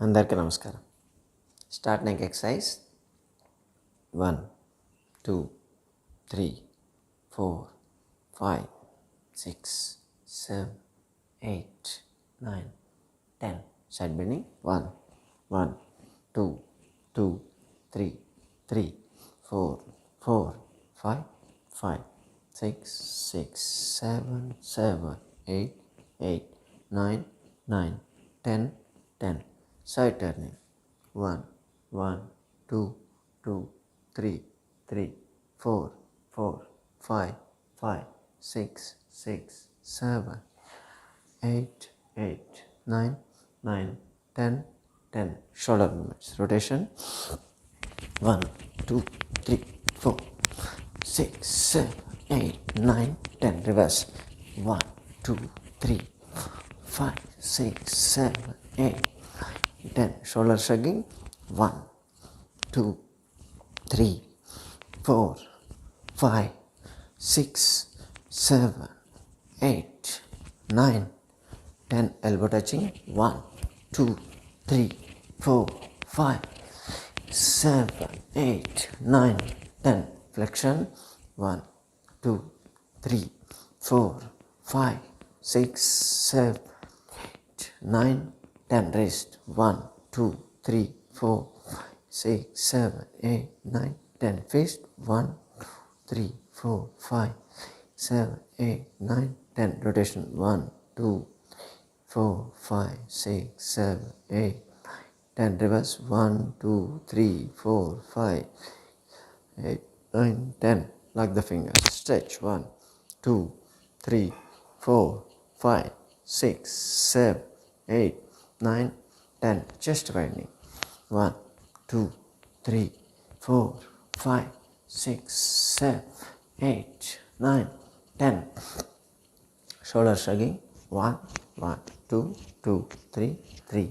అందరికీ నమస్కారం. Starting exercise 1 2 3 4 5 6 7 8 9 10. Side bending. 1 1 2 2 3 3 4 4 5 5 6 6 7 7 8 8 9 9 10 10. Side turning. 1 1 2 2 3 3 4 4 5 5 6 6 7 8 8 9 9 10 10. Shoulder movements. Rotation. 1 2 3 4 6 7 8 9 10. Reverse. 1 2 3 5 6 7 8 10. Shoulder shrugging. 1 2 3 4 5 6 7 8 9 10. Elbow touching. 1 2 3 4 5 7 8 9 10. Flexion. 1 2 3 4 5 6 7 8 9 10. Wrist. 1 2 3 4 6 7 8 9 10. Fist. 1 3 4 5 7 8 9 10. Rotation. 1 2 4 5 6 7 8 10. Reverse. 1 2 3 4 5 8 9 10. Lock the fingers. Stretch. 1 2 3 4 5 6 7 8 9 10. Chest widening. 1 2 3 4 5 6 7 8 9 10. Shoulder shrugging. 1 1 2 2 3 3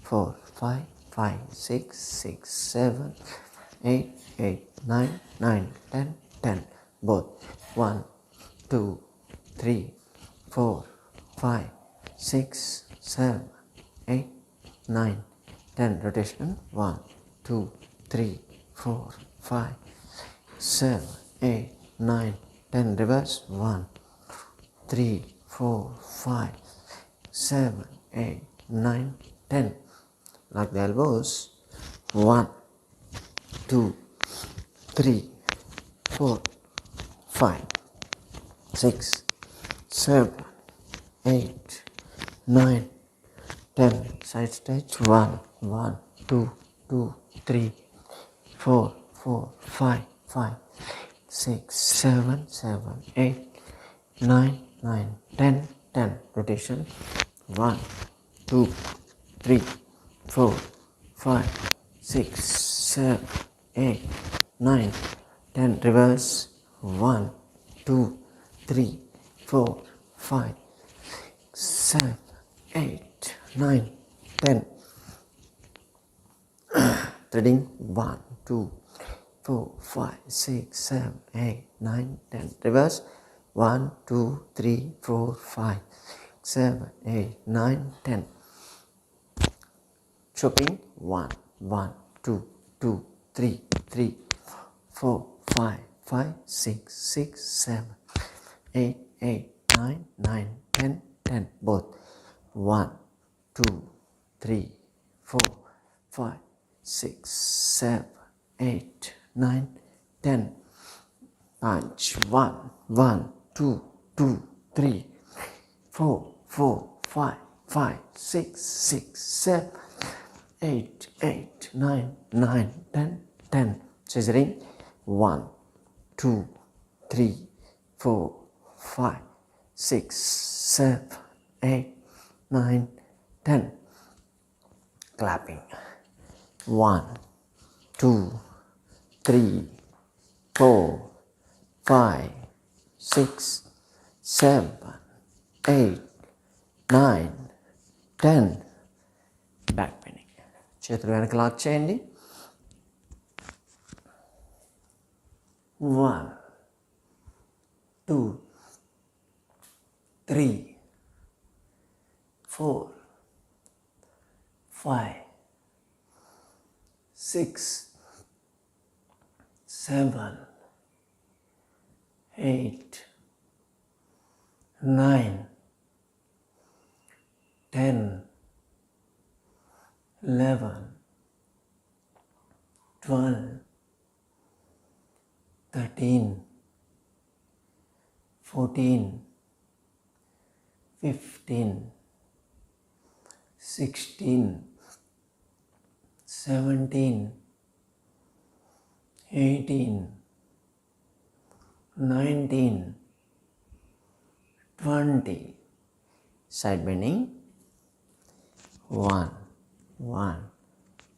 4 5 5 6 6 7 8 8 9 9 10 10. Both. 1 2 3 4 5 6 7 8 9 10. Rotation. 1 2 3 4 5 7 8 9 10. Reverse. 1 3 4 5 7 8 9 10. Lock the elbows. 1 2 3 4 5 6 7 8 9 10. Side stretch. 1 1 2 2 3 4 4 5 5 6 7 7 8 9 9 10 10. Rotation. 1 2 3 4 5 6 7 8 9 10. Reverse. 1 2 3 4 5 7 8 9 10. Threading. 1 2 4 5 6 7 8 9 10. Reverse. 1 2 3 4 5 7 8 9 10. Chopping. 1 1 2 2 3 3 4 5 5 6 6 7 8 8 9 9 10 10. Both. 1 2 3 4 5 6 7 8 9 10. Punch. 1 1 2 2 3 4 4 5 5 6 6 7 8 8 9 9 10 10. Scissoring. 1 2 3 4 5 6 7 8 9 10. Clapping. 1 2 3 4 5 6 7 8 9 10. Back bending. చేతులు వెనక lock చేయండి. 1 2 3 4 5 6, 7, 8, 9, 10, 11, 12, 13, 14, 15, 16, 17, 18, 19, 20. Side bending. 1, 1,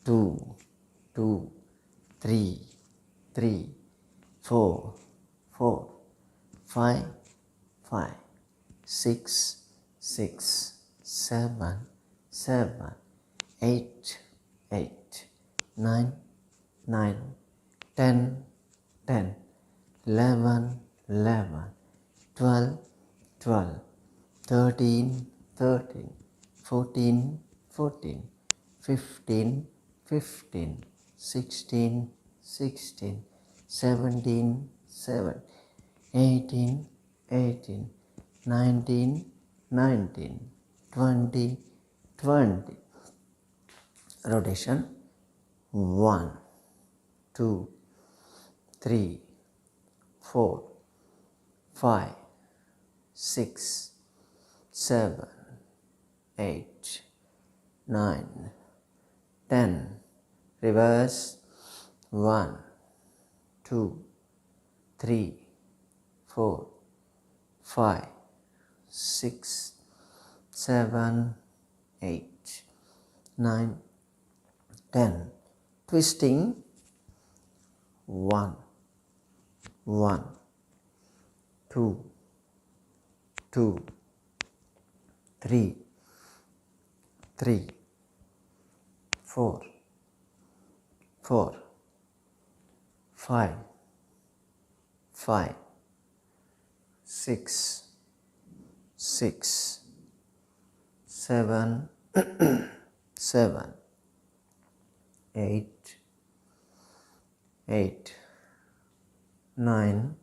2, 2, 3, 3, 4, 4, 5, 5, 6, 6, 7, 7, 8, 8, 9, 9, 10, 10, 11, 11, 12, 12, 13, 13, 14, 14, 15, 15, 16, 16, 17, 7, 18, 18, 19, 19, 20, 20. Rotation. 1, 2, 3, 4, 5, 6, 7, 8, 9, 10. Reverse. 1, 2, 3, 4, 5, 6, 7, 8, 9, 10. Twisting. 1, 1, 2, 2, 3, 3, 4, 4, 5, 5, 6, 6, 7, 7, 8, 8, 9,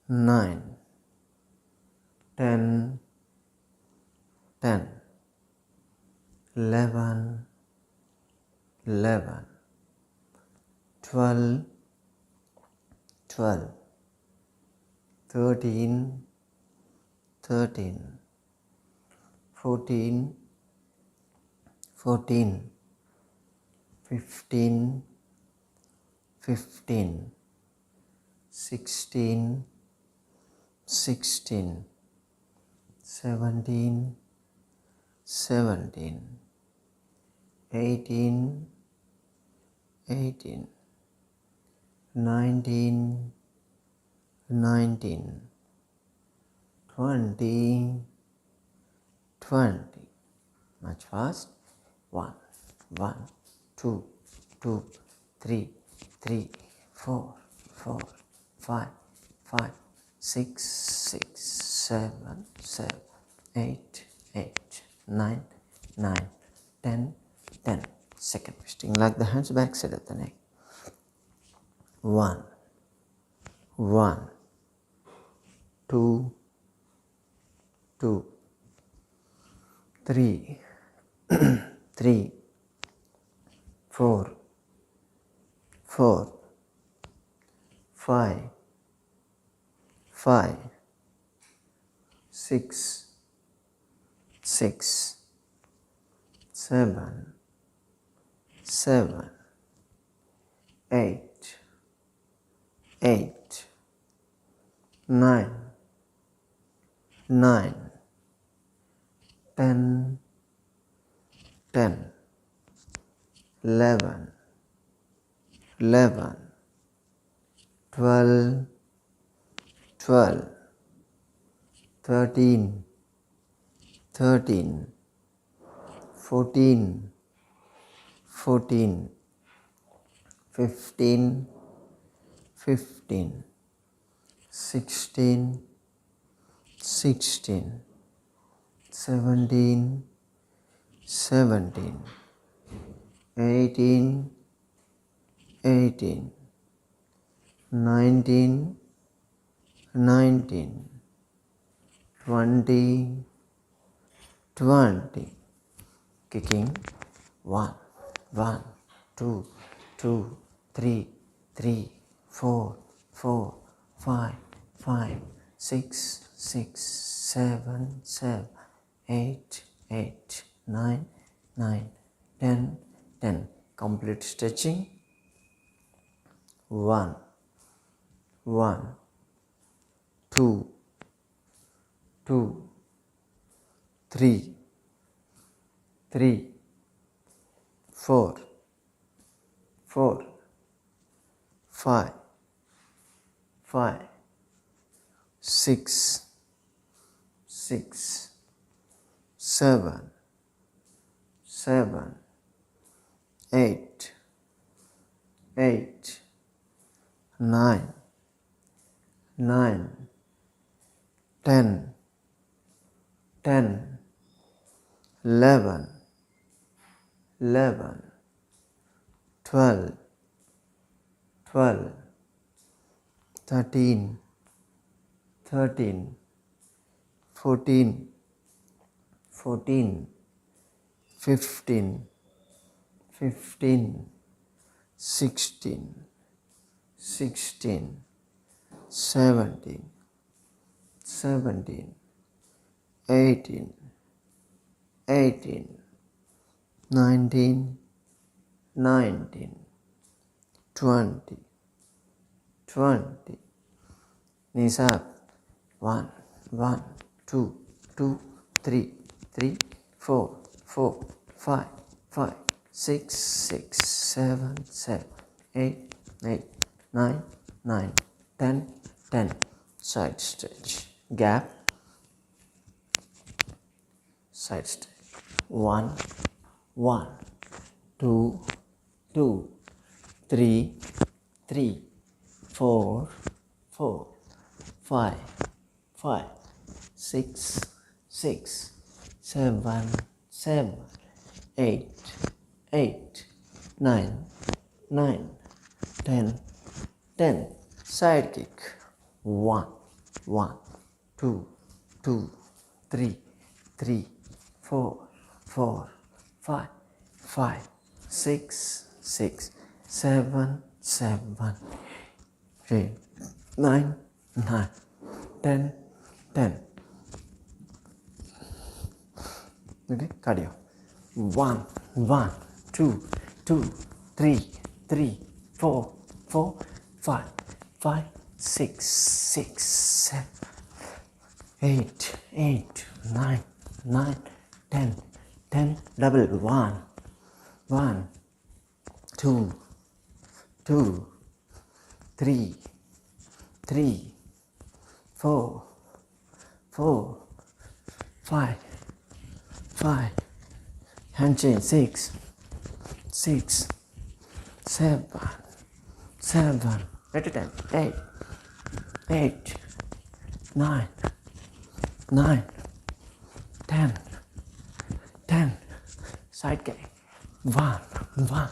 9, 10, 10, 11, 11, 12, 12, 13, 13, 14, 14, 15, 15, 16, 16, 17, 17, 18, 18, 19, 19, 20, 20. Much fast. 1, 1, 2, 2, 3, 3, 4, 4, 5, 5, 6, 6, 7, 7, 8, 8, 9, 9, 10, 10. Second twisting. Like the hands back side of the neck. 1, 1, 2, 2, 3, 3, 4, 4, 5, 5, 6, 6, 7, 7, 8, 8, 9, 9, 10, 10, 11, 11, 12, 12, 13, 13, 14, 14, 15, 15, 16, 16, 17, 17, 18, 18, 19, 19, 20, 20. Kicking 1, 1, 2, 2, 3, 3, 4, 4, 5, 5, 6, 6, 7, 7, 8, 8, 9, 9, 10, 10. Complete stretching. 1, 1, 2, 2, 3, 3, 4, 4, 5, 5, 6, 6, 7, 7, 8, 8, 9, 9, 10, 10, 11, 11, 12, 12, 13, 13, 14, 14, 15, 15, 16, 16, 17, 17, 18, 18, 19, 19, 20, 20. Knees up. 1, 1, 2, 2, 3, 3, 4, 4, 5, 5, 6, 6, 7, 7, 8, 8, 9, 9, 10, 10. Side stretch. Gap. Side stretch. 1, 1, 2, 2, 3, 3, 4, 4, 5, 5, 6, 6, 7, 7, 8, 8, 9, 9, 10, 10. Side kick. 1, 1, 2, 2, 3, 3, 4, 4, 5, 5, 6, 6, 7, 7, 8, 9, 9, 10, 10. Okay, cardio. 1, 1, 2, 2, 3, 3, 4, 4, 5, 5, 6, 6, 7, 8, 8, 9, 9, 10, 10. Double. 1, 1, 2, 2, 3, 3, 4, 4, 5, 5. Hand chain. 6, 6, 7, 7. At a time. 8, 8, 9, 9, 10, 10. Side kick. 1, 1,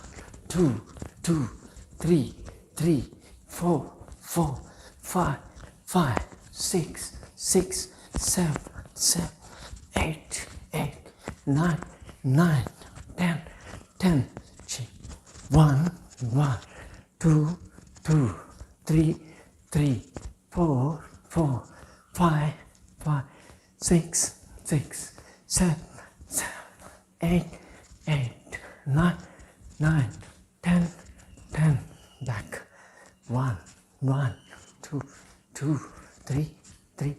2, 2, 3, 3, 4, 4, 5, 5, 6, 6, 7, 7, 8, 8, 9, 9, 10, 10. 1, 1, 2, 2, 3, 3, 4, 4, 5, 5, 6, 6, 7, 7, 8, 8, 9, 9, 10, 10. Back. 1, 1, 2, 2, 3, 3,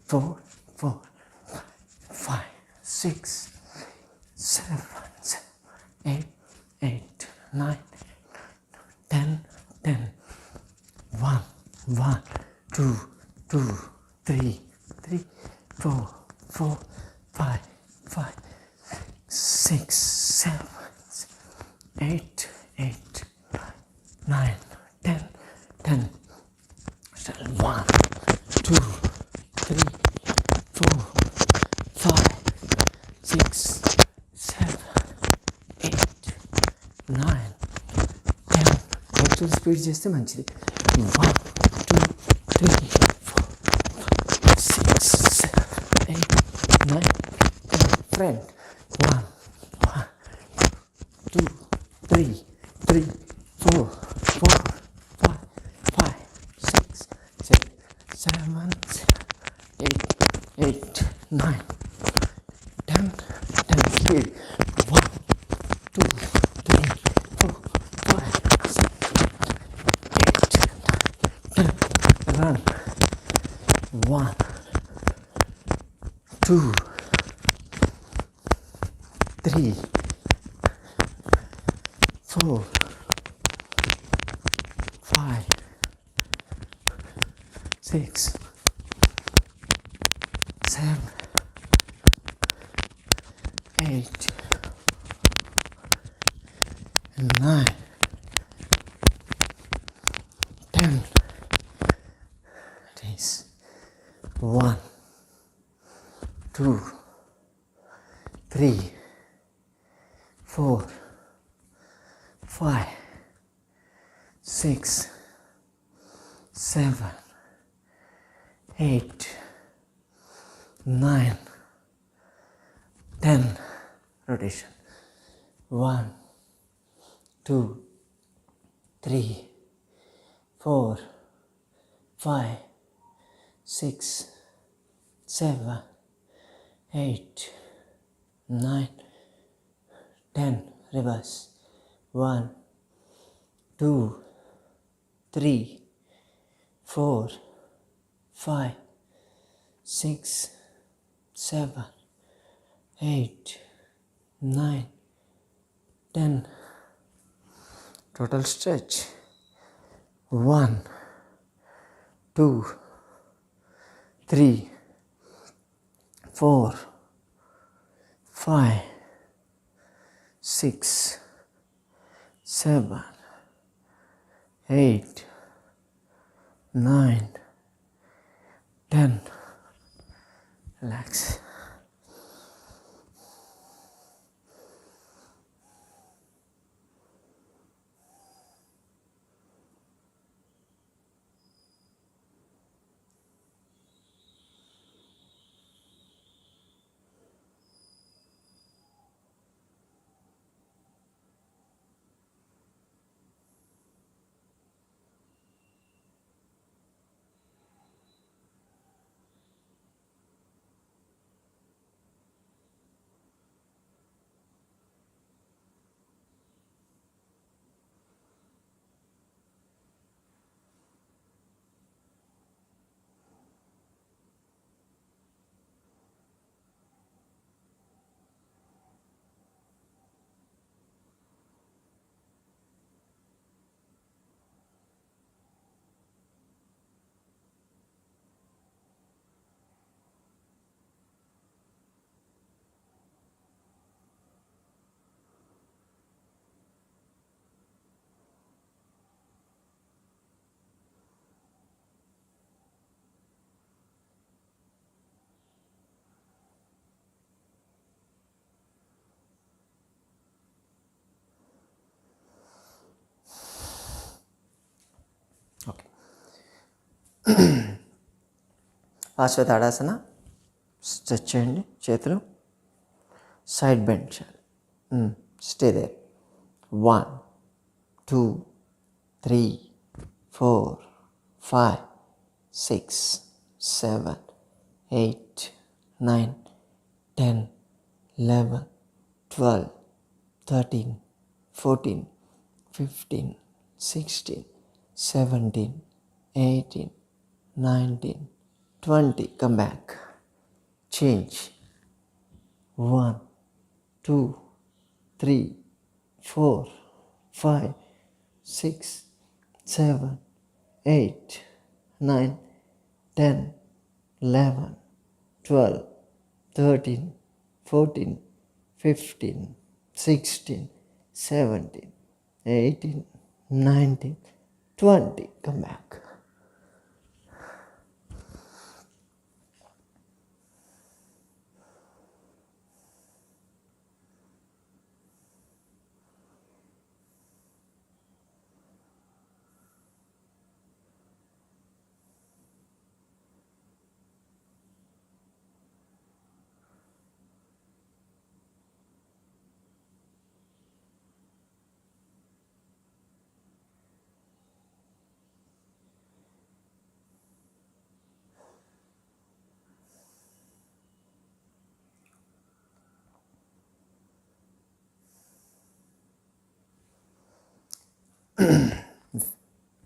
4, 4, 5, 6, 7, 7, 8, 8, 9, 10, 10. 1, 1, 2, 2, 3, 3, 4, 4, 5, 5, 6, 7, 8, 8, 9, 10, 10. 1, 2, 3, 4, 5, 6, 7, 8, 9, 10. Good little speed చేస్తే మంచిది. 1 2 3 4 6 7 8 9 10. Front 1 2 3 3 4 4 5 5 6 7 8 8 9 10 10. Speed 1 2 3 4 5 6 8 9 10. Run 1 2 3 4 5 6 7 8 9 10. It is 1 2 3 4 5 6 7 8 9 10. Rotation 1 2 3 4 5 6 7 8 9 10. Reverse 1 2 3 4 5 6 7 8 9 10. Total stretch 1 2 3 4 5 6 7 8 9 10. Relax. Okay. పార్శ్వతాడాసన stretch చేయండి. చేతులు side bend చేయాలి. Stay there. 1 2 3 4 5 6 7 8 9 10 11 12 13 14 15 16 17 18 19 20. Come back. Change. 1 2 3 4 5 6 7 8 9 10 11 12 13 14 15 16 17 18 19 20. Come back.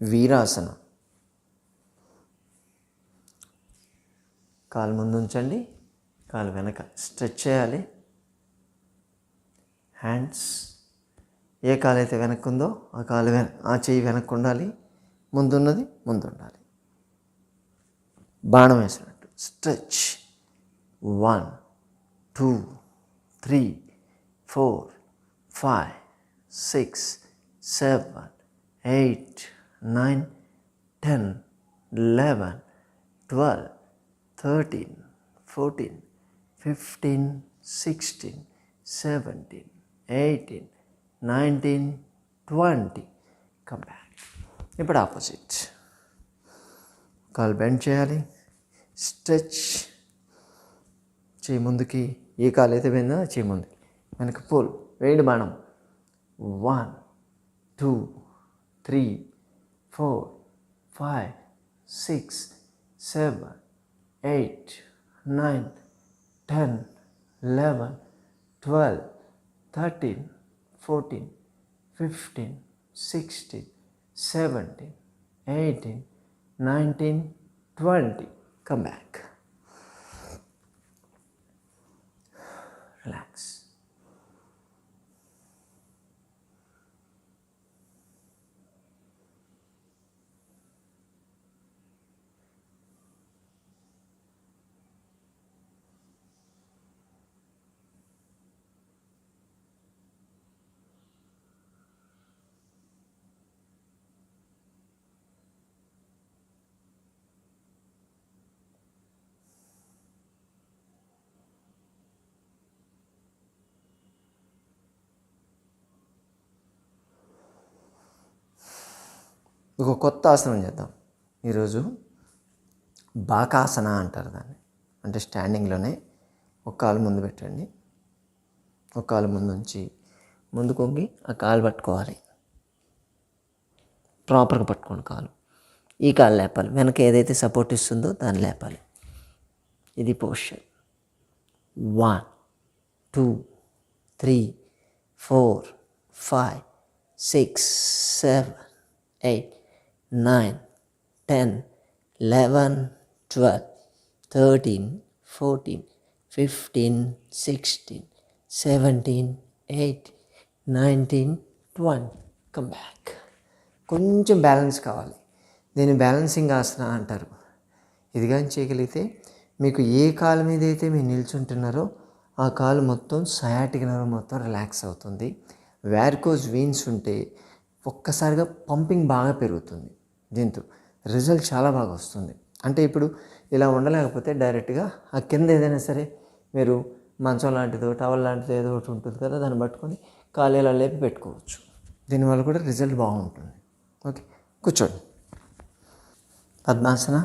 వీరాసనం. కాలు ముందు ఉంచండి, కాలు వెనక స్ట్రెచ్ చేయాలి. హ్యాండ్స్ ఏ కాలు అయితే వెనక్కి ఉందో ఆ చెయ్యి వెనక్కి ఉండాలి, ముందున్నది ముందు ఉండాలి. బాణం వేసినట్టు స్ట్రెచ్. 1 2 3 4 5 6 7 8 9 10 11 12 13 14 15 16 17 18 19 20. Come back. ఇప్పుడు ఆపోజిట్. కాలు బెండ్ చేయాలి, స్ట్రెచ్. చేయి ముందుకి, ఏ కాలు అయితే పోయిందో చేయి ముందుకి, వెనక పుల్. వేడి బాణం. 1 2 3 4 5 6 7 8 9 10 11 12 13 14 15 16 17 18 19 20. Come back. Relax. ఒక కొత్త ఆసనం చేద్దాం ఈరోజు. బాకాసన అంటారు దాన్ని. అంటే స్టాండింగ్లోనే ఒక కాలు ముందు పెట్టండి, ఒక కాలు ముందు ఉంచి ముందు కొంగి ఆ కాలు పట్టుకోవాలి. ప్రాపర్గా పట్టుకోండి కాలు. ఈ కాలు లేపాలి, వెనక ఏదైతే సపోర్ట్ ఇస్తుందో దాన్ని లేపాలి. ఇది పోస్చర్. 1 2 3 4 5 6 7 8 9 10 11 12 13 14 15 16 17 18 19 20. Come back. కొంచెం బ్యాలెన్స్ కావాలి. దీన్ని బ్యాలెన్సింగ్ ఆసన అంటారు. ఇది కానీ చేయగలిగితే మీకు ఏ కాలు మీద అయితే మీరు నిల్చుంటున్నారో ఆ కాలు మొత్తం సయాటిక్ నర్వ్ మొత్తం రిలాక్స్ అవుతుంది. వారికోజ్ వీన్స్ ఉంటే ఒక్కసారిగా పంపింగ్ బాగా పెరుగుతుంది. దీంతో రిజల్ట్ చాలా బాగా వస్తుంది. అంటే ఇప్పుడు ఇలా ఉండలేకపోతే డైరెక్ట్గా ఆ కింద ఏదైనా సరే మీరు మంచం లాంటిదో టవల్ లాంటిదో ఏదో ఒకటి ఉంటుంది కదా, దాన్ని పట్టుకొని కాలు ఇలా లేపి పెట్టుకోవచ్చు. దీనివల్ల కూడా రిజల్ట్ బాగుంటుంది. ఓకే, కూర్చోండి. పద్మాసన.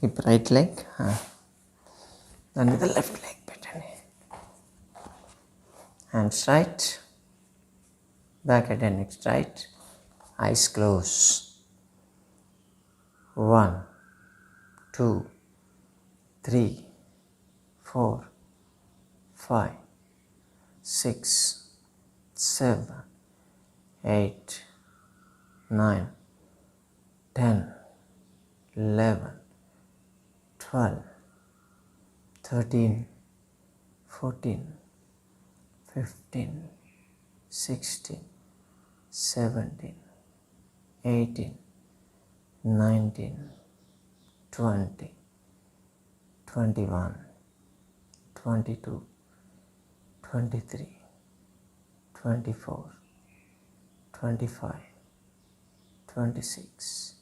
ఇప్పుడు రైట్ లెగ్ దాని మీద లెఫ్ట్ లెగ్ పెట్టండి. Hands right, back at and next right, eyes close. 1 2 3 4 5 6 7 8 9 10 11 12 13 14 15 16 17 18 19 20 21 22 23 24 25 26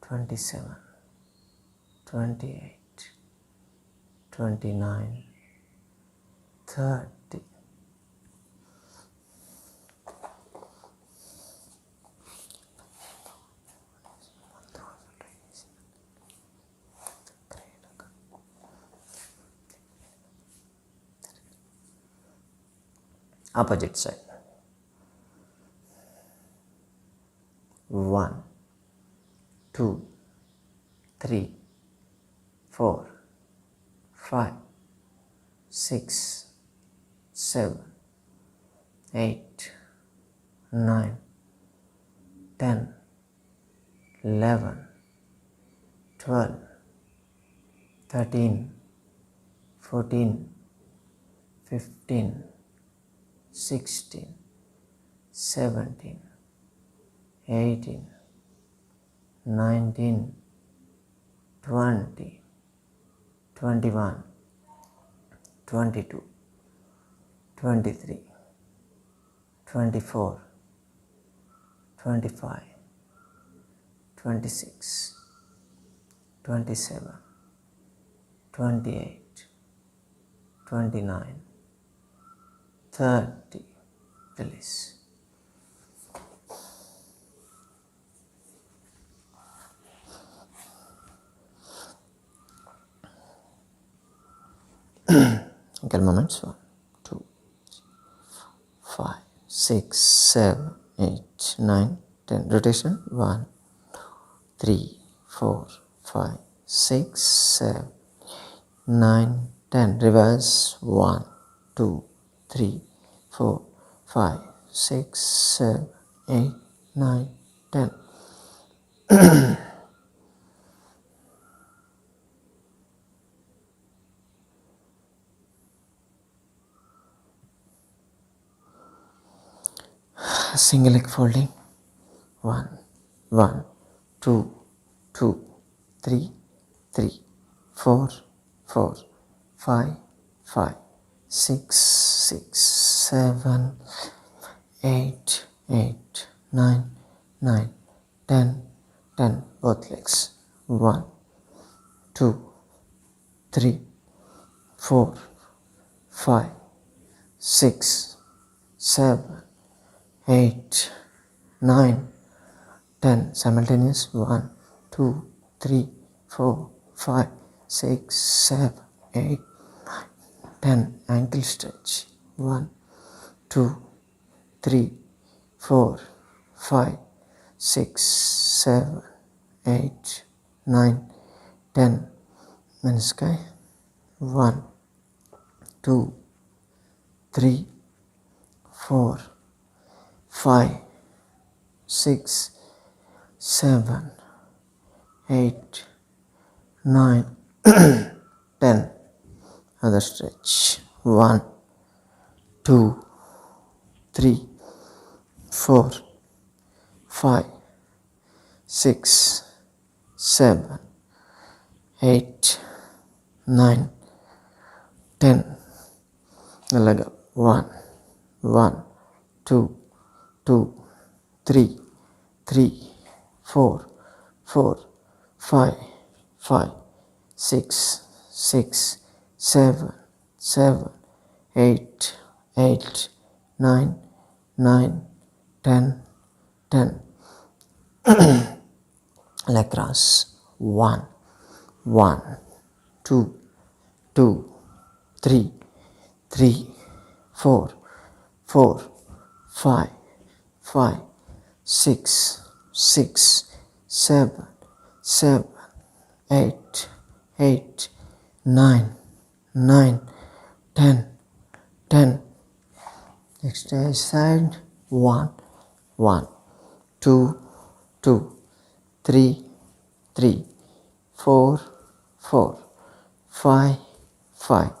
27 28 29 30. Opposite side. 1 2 3 4 5 6 7 8 9 10, 11, 12, 13, 14, 15, 16, 17, 18, 19, 20, 21, 22, 23, 24, 25, 26, 27, 28, 29, 30. Release. Couple moments. 1, 2, 5, 6, 7, 8, 9, 10. Rotation. 1, 3, 4, 5, 6, 7, 9, 10. Reverse. 1, 2, 3, 4, 5, 6, 7, 8, 9, 10. Single leg folding. 1, 1, 2, 2, 3, 3, 4, 4, 5, 5, 6, 6, 7, 8, 8, 9, 9, 10, 10. Both legs. 1, 2, 3, 4, 5, 6, 7, 8, 9, 10. Simultaneous. 1, 2, 3, 4, 5, 6, 7, 8, 9, 10. Ankle stretch. 1, 2, 3, 4, 5, 6, 7, 8, 9, 10. Menisci. 1, 2, 3, 4, 5, 6, 7, 8, 9, 10. Other stretch. 1, 2, 3, 4, 5, 6, 7, 8, 9, 10. Leg up. 1, 1, 2, 2, 3, 3, 4, 4, 5, 5, 6, 6, 7, 7, 8, 8, 9, 9, 10, 10. Leg cross. 1, 1, 2, 2, 3, 3, 4, 4, 5, 5, 6, 6, 7, 7, 8, 8, 9, 9, 10, 10. Next side. 1, 1, 2, 2, 3, 3, 4, 4, 5, 5,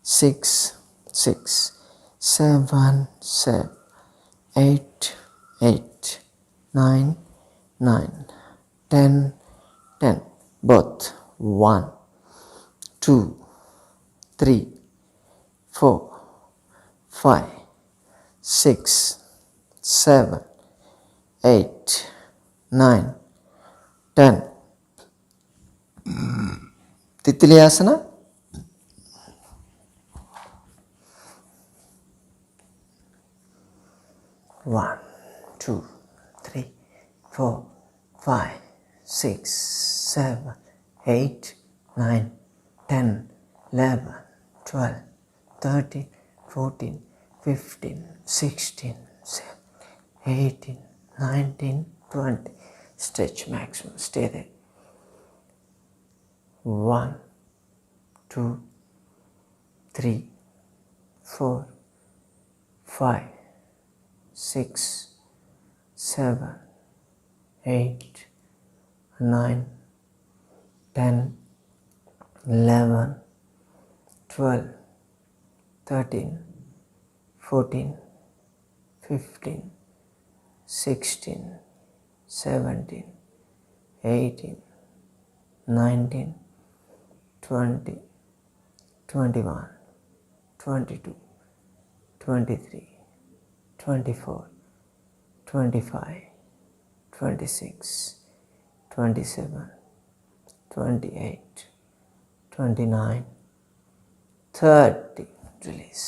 6, 6, 7, 7, 8, 8, 9, 9, 10, 10. Both. 1, 2, 3, 4, 5, 6, 7, 8, 9, 10. Titili asana. One, 2, 3, 4, 5, 6, 7, 8, 9, 10, 11, 12, 13, 14, 15, 16, 17, 18, 19, 20. Stretch maximum. Stay there. 1, 2, 3, 4, 5, 6, 7, 8, 9, 10, 11, 12, 13, 14, 15, 16, 17, 18, 19, 20, 21, 22, 23, 24, 25, 26, 27, 28, 29, 30. Release.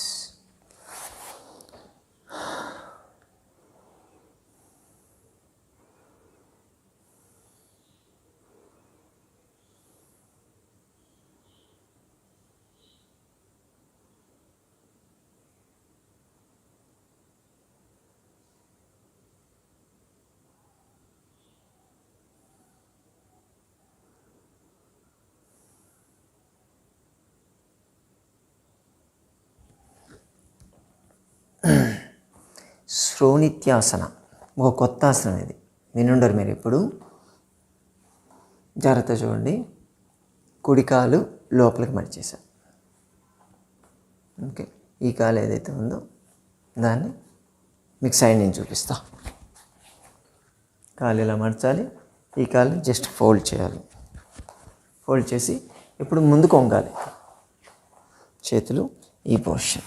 శ్రోణిత్యాసన ఒక కొత్త ఆసనం ఇది, వినుండరు మీరు ఇప్పుడు. జాగ్రత్త చూడండి. కుడి కాలు లోపలికి మడిచేసాను. ఓకే, ఈ కాలు ఏదైతే ఉందో దాన్ని మీకు సైడ్ నుంచి చూపిస్తా. కాలు ఇలా మడచాలి, ఈ కాలు జస్ట్ ఫోల్డ్ చేయాలి. ఫోల్డ్ చేసి ఇప్పుడు ముందుకు వంగాలి. చేతులు ఈ పొజిషన్.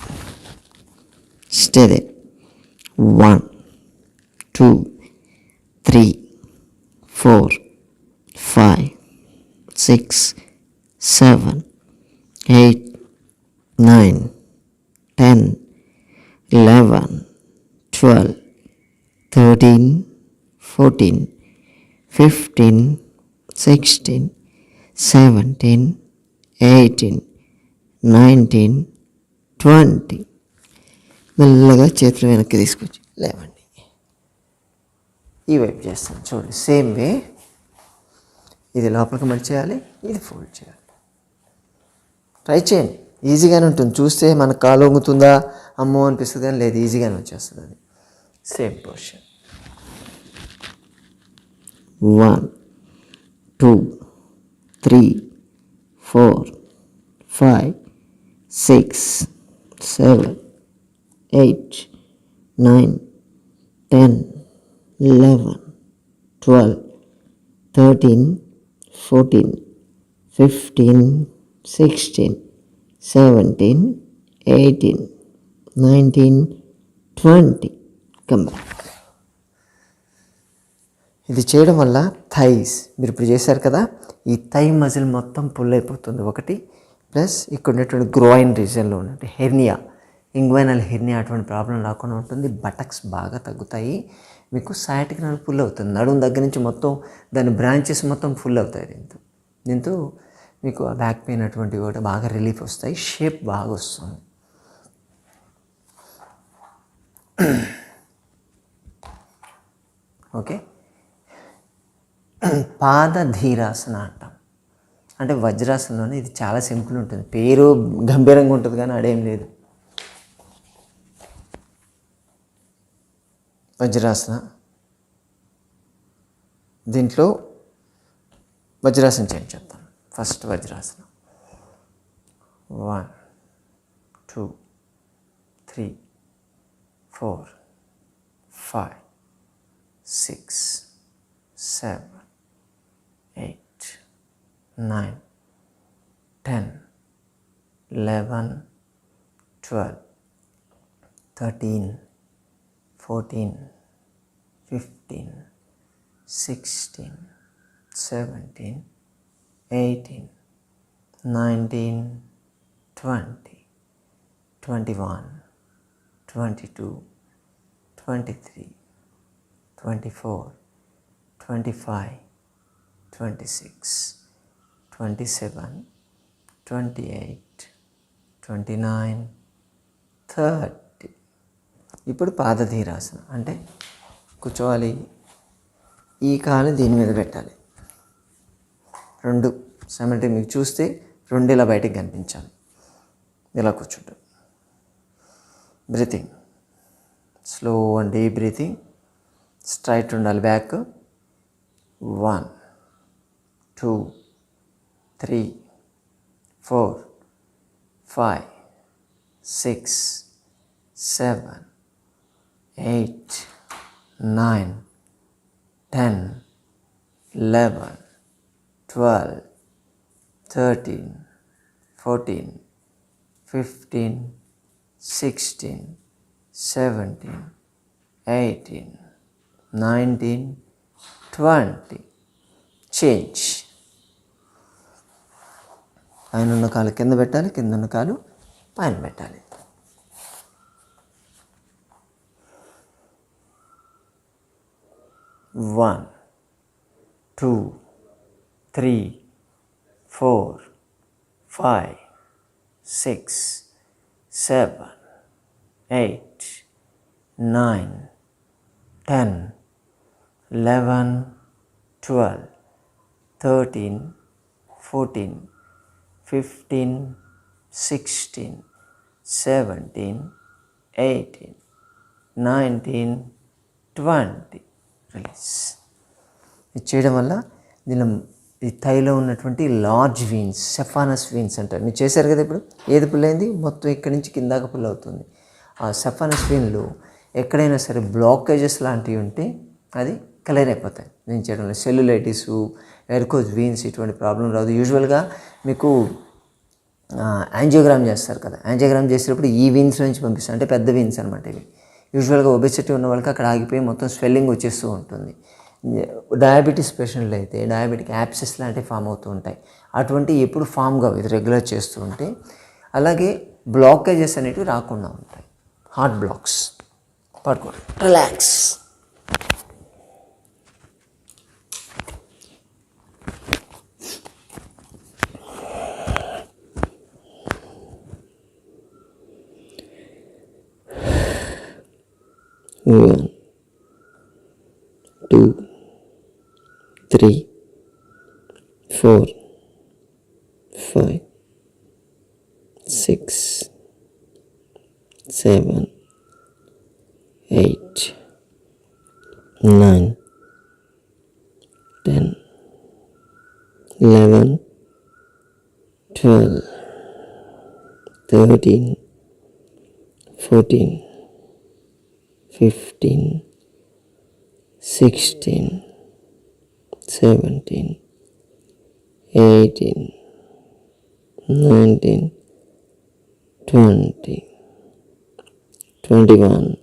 Stay they. 1, 2, 3, 4, 5, 6, 7, 8, 9, 10, 11, 12, 13, 14, 15, 16, 17, 18, 19, 20. మెల్లగా చేతులు వెనక్కి తీసుకొచ్చి లేవండి. ఈ వైపు చేస్తాను చూడండి. Same way. ఇది లోపలికి మడిచేయాలి, ఇది ఫోల్డ్ చేయాలి. ట్రై చేయండి, ఈజీగానే ఉంటుంది. చూస్తే మన కాలు వంగుతుందా అమ్మో అనిపిస్తుంది, కానీ లేదు, ఈజీగానే వచ్చేస్తుంది. అది సేమ్ పొజిషన్. 1, 2, 3, 4, 5, 6, 7, 8, 9, 10, 11, 12, 13, 14, 15, 16, 17, 18, 19, 20. Come back. ఇది చేయడం వల్ల థైస్, మీరు ఇప్పుడు చేశారు కదా, ఈ థై మజిల్ మొత్తం పుల్ అయిపోతుంది ఒకటి. ప్లస్ ఇక్కడ ఉన్నటువంటి గ్రోయిన్ రీజన్లో ఉన్నట్టు హెర్నియా, ఇంగ్వైనల్ హెర్నియా అటువంటి ప్రాబ్లం రాకుండా ఉంటుంది. బటక్స్ బాగా తగ్గుతాయి. మీకు సయాటిక్ నర్వ్ ఫుల్ అవుతుంది. నడుము దగ్గర నుంచి మొత్తం దాని బ్రాంచెస్ మొత్తం ఫుల్ అవుతాయి. దీంతో మీకు బ్యాక్ పెయిన్ అటువంటివి కూడా బాగా రిలీఫ్ వస్తాయి. షేప్ బాగా వస్తుంది. ఓకే, పాదధీరాసన అంటాం. అంటే వజ్రాసనంలోనే ఇది చాలా సింపుల్ ఉంటుంది. పేరు గంభీరంగా ఉంటుంది కానీ అదేం లేదు. వజ్రాసన, దీంట్లో వజ్రాసనం చేయండి చెప్తాను. ఫస్ట్ వజ్రాసనం. 1, 2, 3, 4, 5, 6, 7, 8, 9, 10, 11, 12, 13, 14, 15, 16, 17, 18, 19, 20, 21, 22, 23, 24, 25, 26, 27, 28, 29, 30. ఇప్పుడు పాదధీరాసనం అంటే కూర్చోవాలి. ఈ కాలు దీని మీద పెట్టాలి. రెండు సమంటే మీకు చూస్తే రెండు ఇలా బయటకు కనిపించాలి. ఇలా కూర్చుంటాం. Breathing, slow and deep breathing. Straight ఉండాలి బ్యాక్. 1, 2, 3, 4, 5, 6, 7, 8, 9, 10, 11, 12, 13, 14, 15, 16, 17, 18, 19, 20. చేంజ్. పైన ఉన్న కాలు కింద పెట్టాలి, కింద ఉన్న కాలు పైన పెట్టాలి. One, 2, 3, 4, 5, 6, 7, 8, 9, 10, 11, 12, 13, 14, 15, 16, 17, 18, 19, 20. రిలీజ్. ఇది చేయడం వల్ల దీనిలో ఈ థైలో ఉన్నటువంటి లార్జ్ వీన్స్, సెఫానస్ వీన్స్ అంటారు. మీరు చేశారు కదా ఇప్పుడు. ఏది పుల్లైంది? మొత్తం ఇక్కడి నుంచి కిందాక పుల్ అవుతుంది. ఆ సెఫానస్ వీన్లు ఎక్కడైనా సరే బ్లాకేజెస్ లాంటివి ఉంటే అది క్లియర్ అయిపోతాయి నేను చేయడంలో. సెల్యులైటిస్, వెరికోజ్ వీన్స్ ఇటువంటి ప్రాబ్లం రాదు. యూజువల్గా మీకు యాంజియోగ్రామ్ చేస్తారు కదా, యాంజియోగ్రామ్ చేసేటప్పుడు ఈ వీన్స్ నుంచి పంపిస్తారు, అంటే పెద్ద వీన్స్ అనమాట ఇవి. యూజువల్గా ఒబెసిటీ ఉన్న వాళ్ళకి అక్కడ ఆగిపోయి మొత్తం స్వెల్లింగ్ వచ్చేస్తూ ఉంటుంది. డయాబెటీస్ పేషెంట్లు అయితే డయాబెటిక్ యాప్సెస్ లాంటివి ఫామ్ అవుతూ ఉంటాయి. అటువంటి ఎప్పుడు ఫామ్ కావు, ఇది రెగ్యులర్ చేస్తూ ఉంటే. అలాగే బ్లాకేజెస్ అనేటివి రాకుండా ఉంటాయి. Heart blocks. పడుకోండి, రిలాక్స్. One, 2, 3, 4, 5, 6, 7, 8, 9, 10, 11, 12, 13, 14, 15, 16, 17, 18, 19, 20, 21,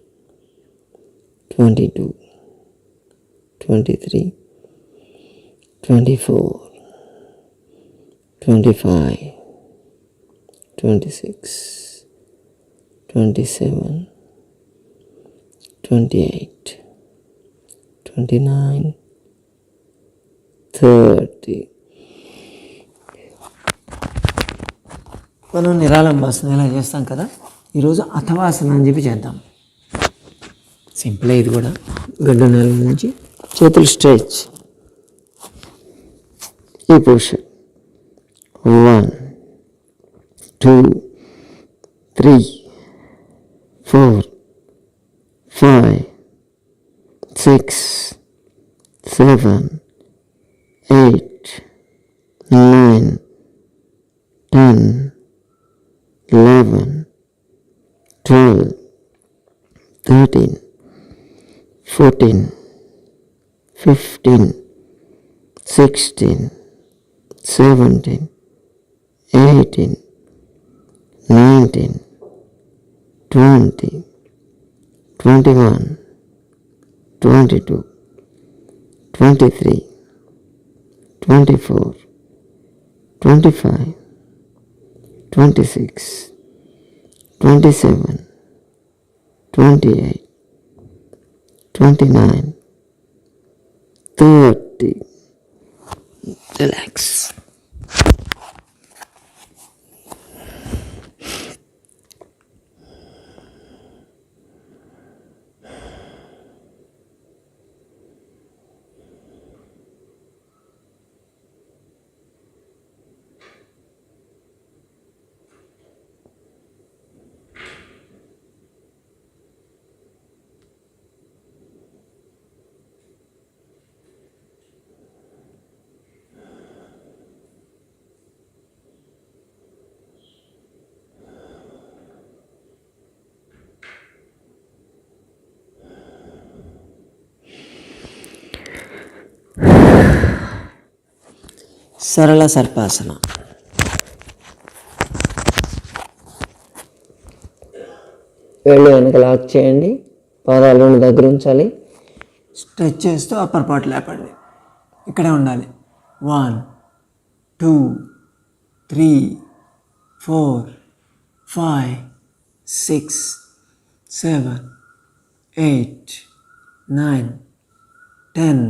22, 23, 24, 25, 26, 27, 28, 29, 30. మనం నిరాళంబాసన ఇలా చేస్తాం కదా, ఈరోజు అథవాసన అని చెప్పి చేద్దాం. సింపుల్. ఇది కూడా గడ్డ నేల నుంచి చేతులు స్ట్రెచ్. ఈ పొజిషన్ 1, 2, 3, 4, 5, 6, 7, 8, 9, 10, 11, 12, 13, 14, 15, 16, 17, 18, 19, 20, 21, 22, 23, 24, 25, 26, 27, 28, 29, 30. Relax. సరళ సర్పాసన. వేళ్ళు వెనక లాక్ చేయండి, పాదాలు రెండు దగ్గర ఉంచాలి, స్ట్రెచ్ చేస్తూ అప్పర్ పార్ట్ లేపండి. ఇక్కడే ఉండాలి. 1 2 3 4 5 6 7 8 9 10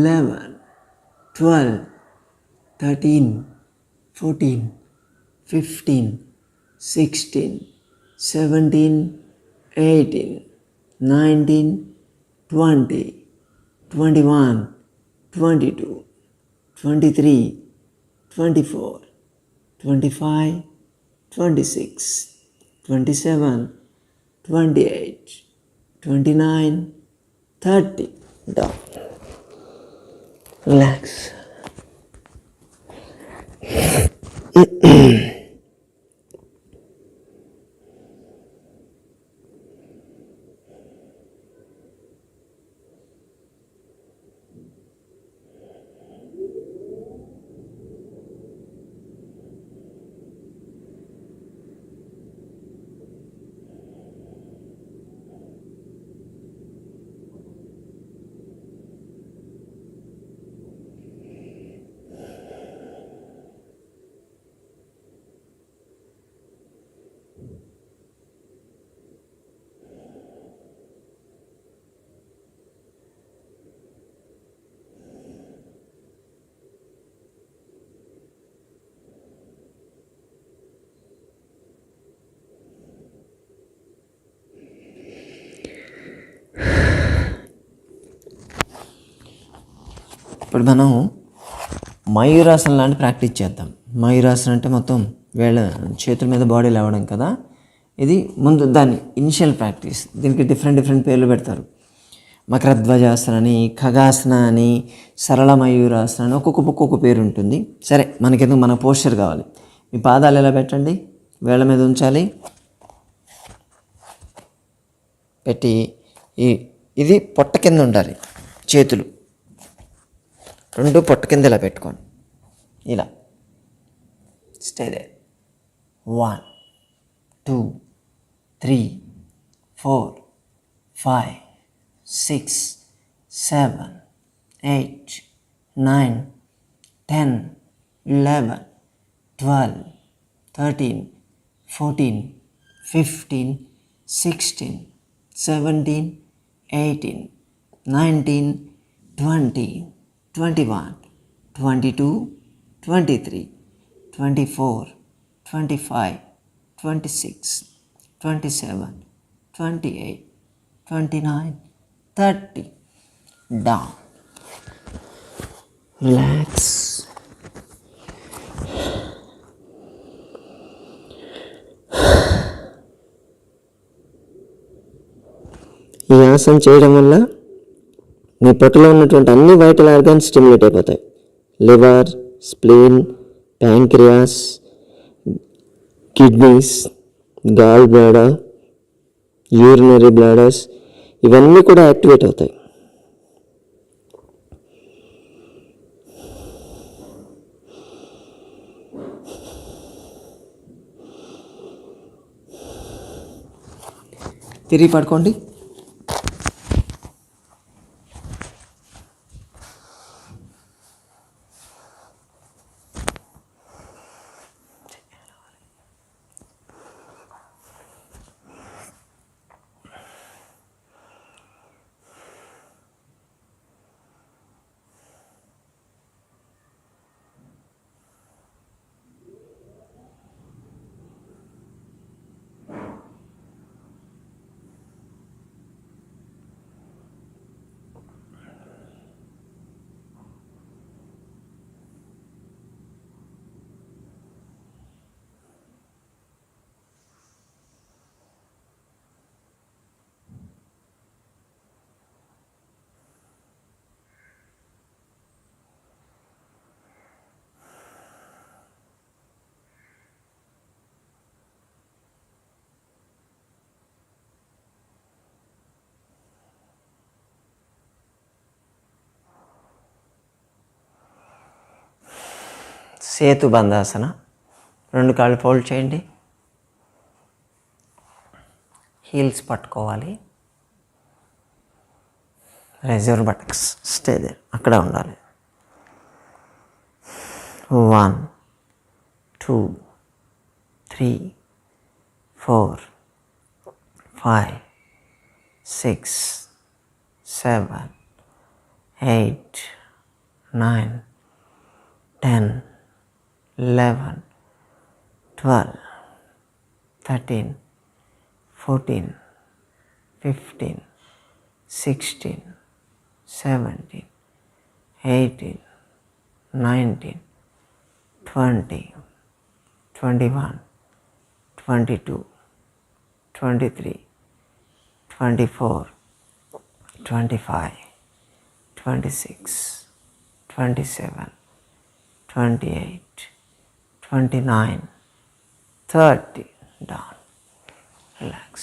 11 12 13 14 15 16 17 18 19 20 21 22 23 24 25 26 27 28 29 30. Down. Relax. ఇప్పుడు మనం మయూరాసనం లాంటి ప్రాక్టీస్ చేద్దాం. మయూరాసనం అంటే మొత్తం వేళ్ళ చేతుల మీద బాడీ లేవడం కదా. ఇది ముందు దాన్ని ఇనిషియల్ ప్రాక్టీస్. దీనికి డిఫరెంట్ పేర్లు పెడతారు. మకరధ్వజాసన అని, ఖగాసన అని, సరళ మయూరాసన అని, ఒక్కొక్క పేరు ఉంటుంది. సరే, మనకెందుకు, మన పోస్చర్ కావాలి. మీ పాదాలు ఎలా పెట్టండి, వేళ్ళ మీద ఉంచాలి. పెట్టి ఇది పొట్ట కింద ఉండాలి. చేతులు రెండు పొట్ట కింద ఇలా పెట్టుకోండి. ఇలా స్టే దేర్. 1 2 3 4 5 6 7 8 9 10 11 12 13 14 15 16 17 18 19 20 21 22 23 24 25 26 27 28 29 30. Down. Relax. ఈ ఆసనం చేయడం వల్ల మీ పొట్టలో ఉన్నటువంటి అన్ని వైటల్ ఆర్గాన్స్ స్టిమ్యులేట్ అయిపోతాయి. Liver, spleen, pancreas, kidneys, gall bladder, urinary bladders ఇవన్నీ కూడా యాక్టివేట్ అవుతాయి. తిరిగి పడుకోండి. సేతు బంధాసన. 2 కాళ్ళు ఫోల్డ్ చేయండి. హీల్స్ పట్టుకోవాలి. రైజర్ బటక్స్ స్టే దేర్, అక్కడ ఉండాలి. 1 2 3 4 5 6 7 8 9 10 11 12 13 14 15 16 17 18 19 20 21 22 23 24 25 26 27 28 29 30. Down. Relax.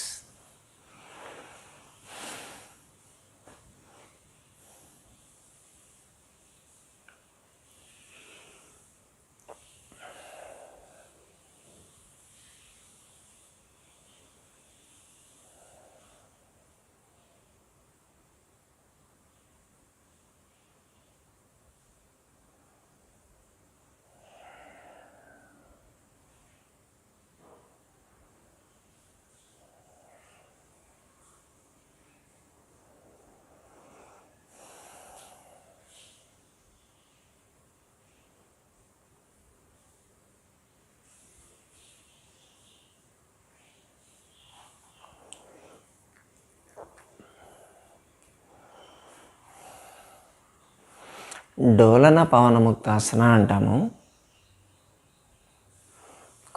డోలన పవనముక్తాసన అంటాము.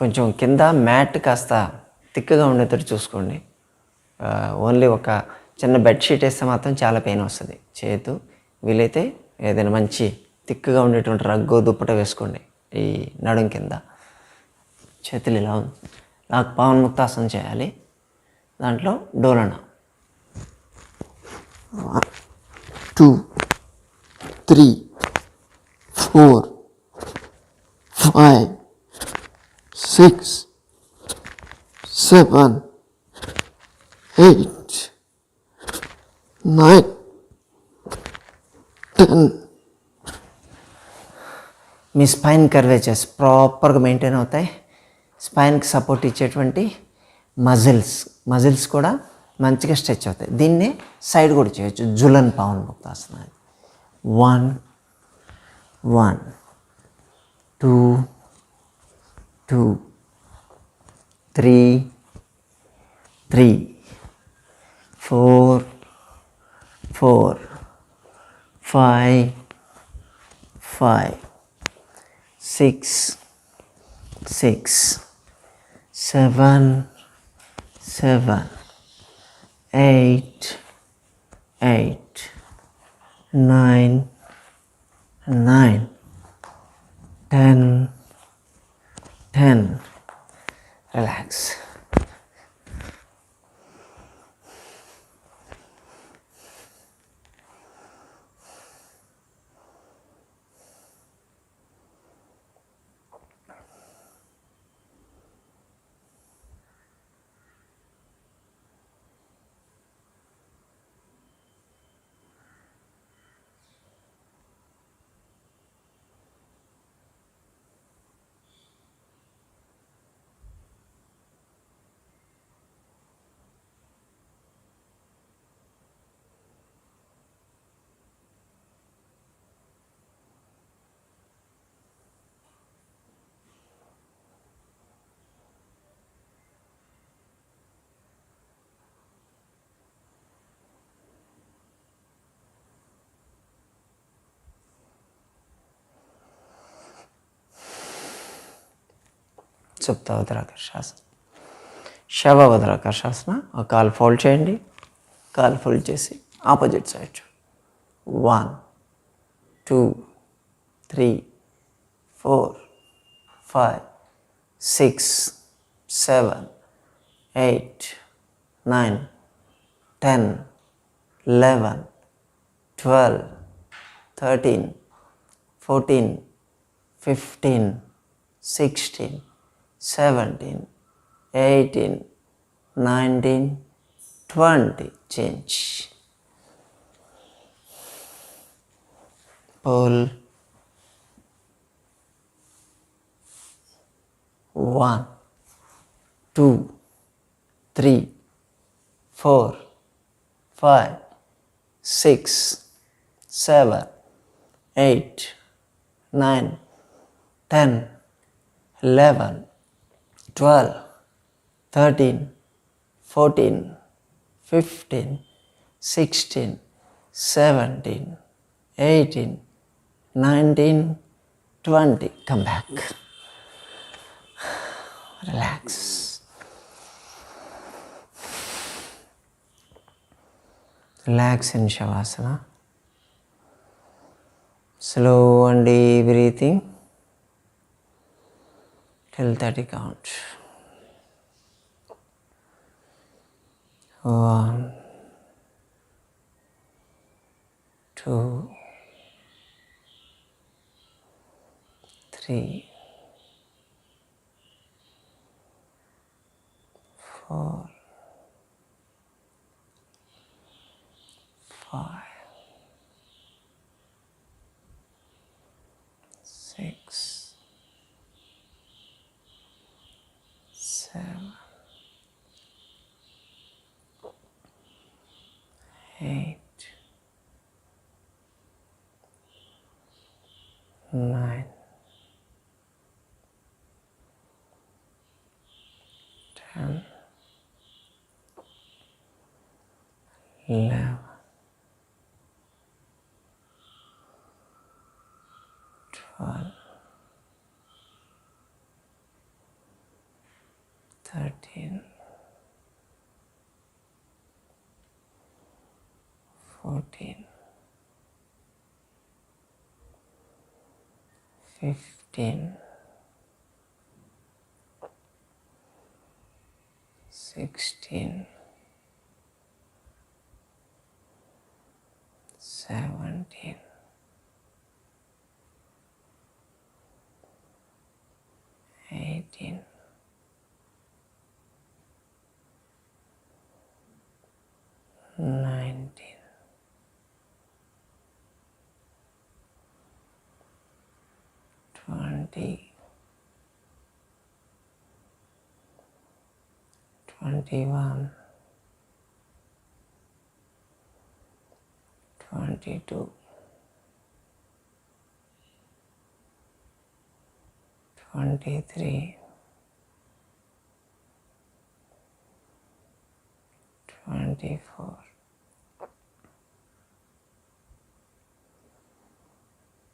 కొంచెం కింద మ్యాట్ కాస్త థిక్గా ఉండేటట్టు చూసుకోండి. ఓన్లీ ఒక చిన్న బెడ్షీట్ వేస్తే మాత్రం చాలా పెయిన్ వస్తుంది. చేతు వీలైతే ఏదైనా మంచి థిక్గా ఉండేటువంటి రగ్గు దుప్పట వేసుకోండి. ఈ నడుం కింద చేతులు ఇలా నాకు పవనముక్తాసన చేయాలి. దాంట్లో డోలన 1 2 3 4 5 6 7 8 9 10. మీ స్పైన్ కర్వేచర్స్ ప్రాపర్గా మెయింటైన్ అవుతాయి. స్పైన్కి సపోర్ట్ ఇచ్చేటువంటి మజిల్స్ కూడా మంచిగా స్ట్రెచ్ అవుతాయి. దీన్నే సైడ్ కూడా చేయొచ్చు. జులన్ పవనముక్తాసన. 1 1 2 2 3 3 4 4 5 5 6 6 7 7 8 8 9 9 10 10. Relax. సుప్తవద్రాకర్షాసన. శవవద్రాకర్షాసన. ఒక కాలు ఫోల్డ్ చేయండి. కాలు ఫోల్డ్ చేసి opposite side 1 2 3 4 5 6 7 8 9 10 11 12 13 14 15 16, 17, 18, 19, 20. Change. Pull. 1, 2, 3, 4, 5, 6, 7, 8, 9, 10, 11, 12, 13, 14, 15, 16, 17, 18, 19, 20. Come back. Relax. Relax in Shavasana. Slow and deep breathing till 30 count. 1, 2, 3, 4, 5, 6, 7, 8, 9, 10, 11, 12, 13, 14, 15, 16, 17, 18, 19, 20, 21, 22, 23, 24,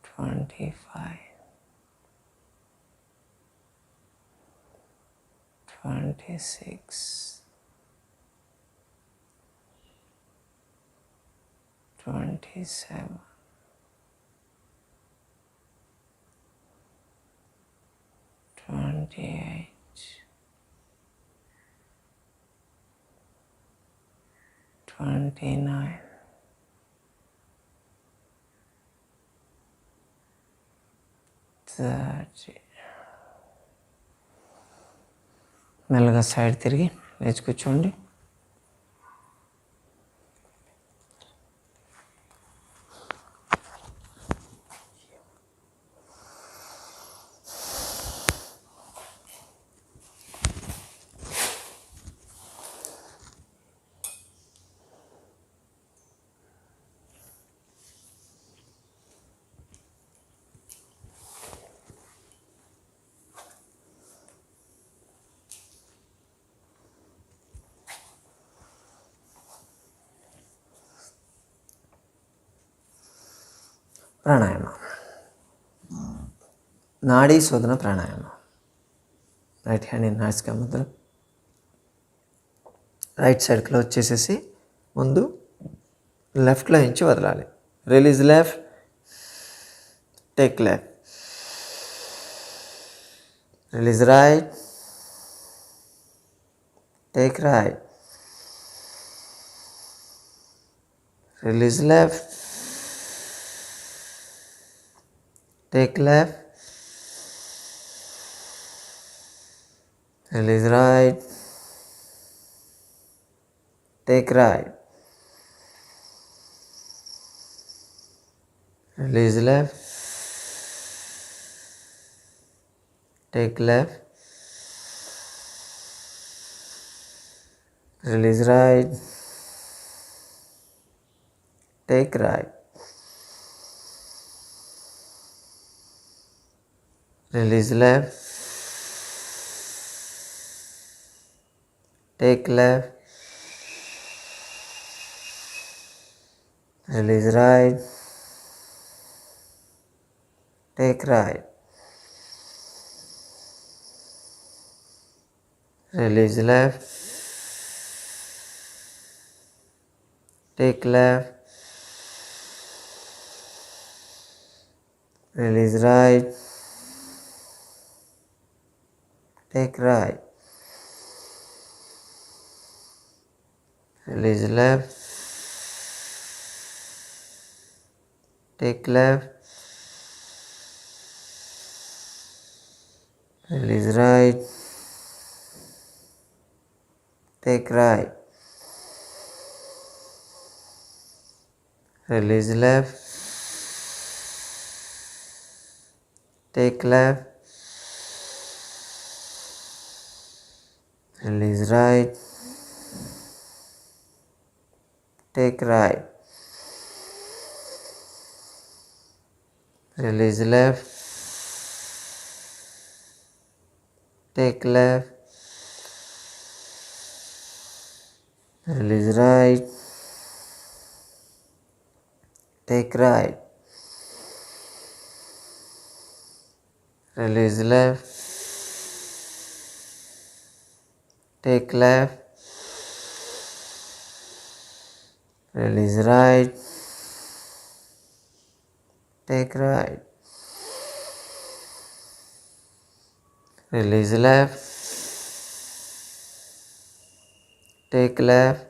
25, 26, 27, 28, 29, 30. మెల్లగా సైడ్ తిరిగి లేచి కూర్చోండి. ప్రాణాయామ, నాడీ శోధన ప్రాణాయామ. రైట్ హ్యాండ్ ఇన్ నాసికా ముద్ర. రైట్ సైడ్ క్లోజ్ చేసేసి ముందు లెఫ్ట్లో నుంచి వదలాలి. Release left, take left, release right, take right, release left, take left, release right, take right, release left, take left, release right, take right, release left, take left, release right, take right, release left, take left, release right, take right, release left, take left, release right, take right, release left, take left, release right, take right, release left, take left, release right, take right, release left, take left, release right, take right, release left, take left,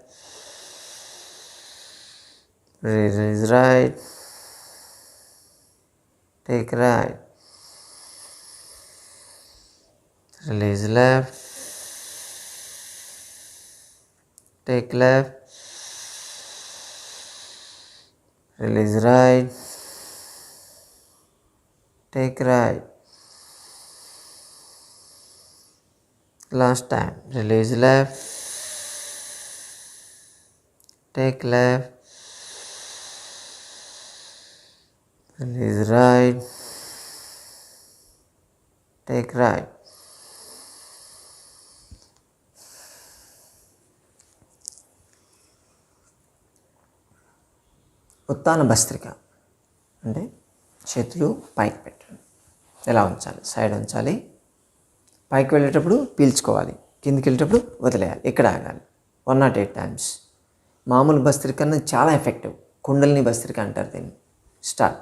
release right, take right, release left, take left, release right, take right. Last time, release left, take left, release right, take right. Uttana Bhastrika అంటే చేతులు పైకి పెట్టండి. ఎలా ఉంచాలి? Side ఉంచాలి. పైకి వెళ్ళేటప్పుడు పీల్చుకోవాలి, కిందికి వెళ్ళేటప్పుడు వదిలేయాలి. ఇక్కడ ఆగాలి 108 టైమ్స్. మామూలు భస్త్రిక కన్నా చాలా ఎఫెక్టివ్. కుండలిని భస్త్రిక అంటారు దీన్ని. స్టార్ట్.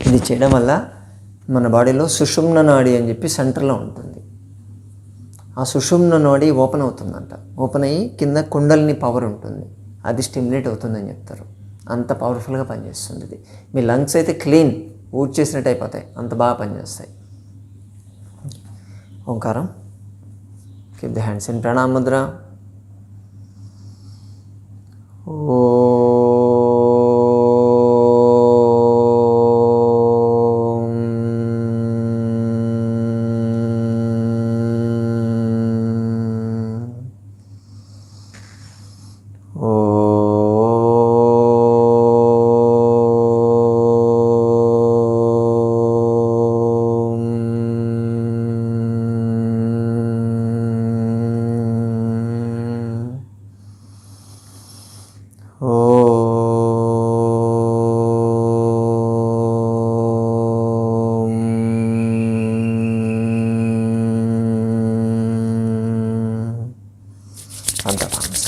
ఇది చేయడం వల్ల మన బాడీలో సుషుమ్న నాడి అని చెప్పి సెంటర్లో ఉంటుంది. ఆ సుషుమ్న నాడి ఓపెన్ అవుతుందంట. ఓపెన్ అయ్యి కింద కుండలిని పవర్ ఉంటుంది, అది స్టిమ్యులేట్ అవుతుందని చెప్తారు. అంత పవర్ఫుల్గా పనిచేస్తుంది ఇది. మీ లంగ్స్ అయితే క్లీన్ ఊడ్ చేసినట్టు అయిపోతాయి, అంత బాగా పనిచేస్తాయి. ఓంకారం. Keep the hands in ప్రణామ Mudra. Count the palms.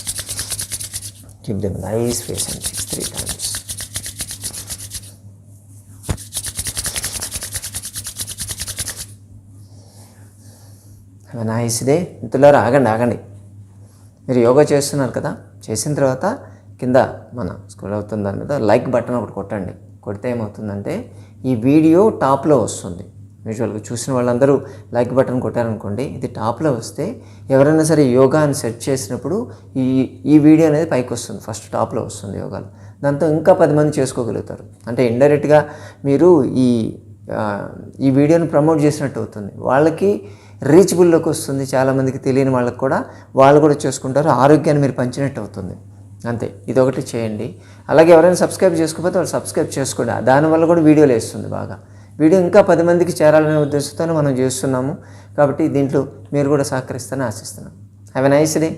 Give them a nice face and cheeks 3 times. Have a nice day. ఇంతలో ఆగండి. మీరు యోగా చేస్తున్నారు కదా, చేసిన తర్వాత కింద మన స్క్రోల్ అవుతుంది దాని మీద లైక్ బటన్ ఒకటి కొట్టండి. కొడితే ఏమవుతుందంటే ఈ వీడియో టాప్లో వస్తుంది. యూజువల్గా చూసిన వాళ్ళందరూ లైక్ బటన్ కొట్టారనుకోండి, ఇది టాప్లో వస్తే ఎవరైనా సరే యోగా అని సెర్చ్ చేసినప్పుడు ఈ వీడియో అనేది పైకి వస్తుంది, ఫస్ట్ టాప్లో వస్తుంది యోగాలో. దాంతో ఇంకా 10 మంది చేసుకోగలుగుతారు. అంటే ఇండైరెక్ట్గా మీరు ఈ వీడియోని ప్రమోట్ చేసినట్టు అవుతుంది. వాళ్ళకి రీచబుల్లోకి వస్తుంది, చాలామందికి తెలియని వాళ్ళకి కూడా వాళ్ళు కూడా చేసుకుంటారు, ఆరోగ్యాన్ని మీరు పంచినట్టు అవుతుంది. అంతే, ఇదొకటి చేయండి. అలాగే ఎవరైనా సబ్స్క్రైబ్ చేసుకోకపోతే వాళ్ళు సబ్స్క్రైబ్ చేసుకోండి. దానివల్ల కూడా వీడియోలు వేస్తుంది బాగా. వీడియో ఇంకా 10 మందికి చేరాలనే ఉద్దేశంతో మనం చేస్తున్నాము. కాబట్టి దీంట్లో మీరు కూడా సహకరిస్తారని ఆశిస్తున్నాను. Have a nice day.